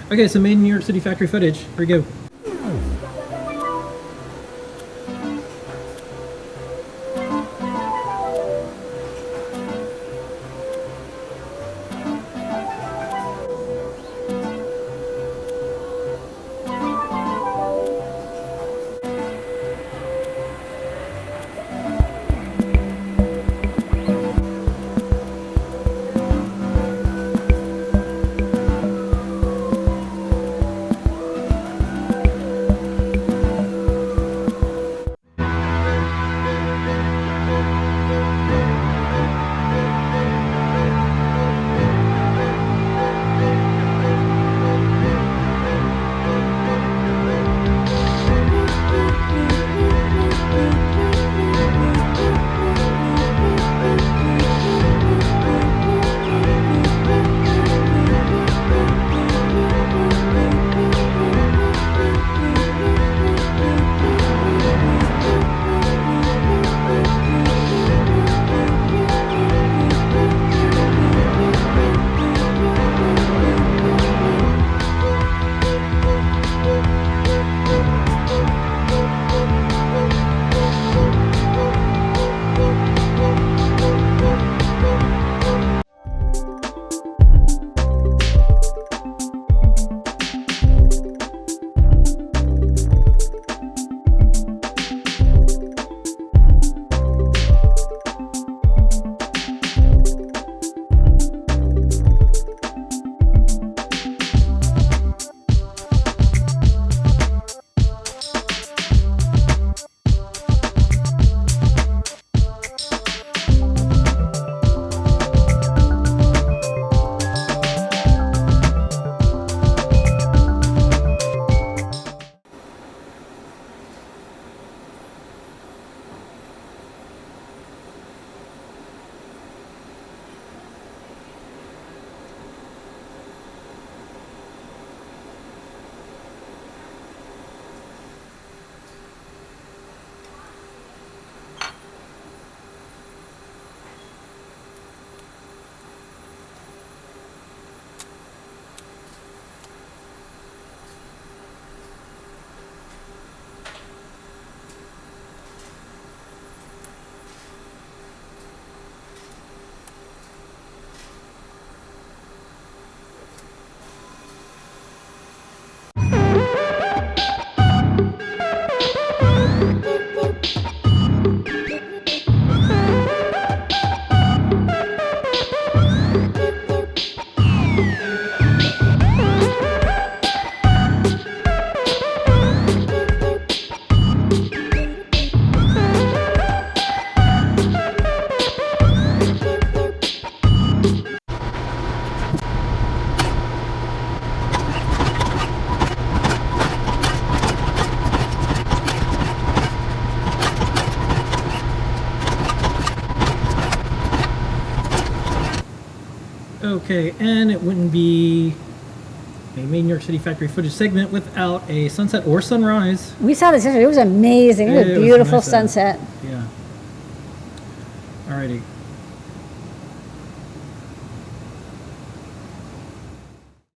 Okay, so made in New York City factory footage. Here we go. Okay, and it wouldn't be a made in New York City factory footage segment without a sunset or sunrise. We saw this yesterday. It was amazing. It was a beautiful nice sunset. Yeah. Alrighty.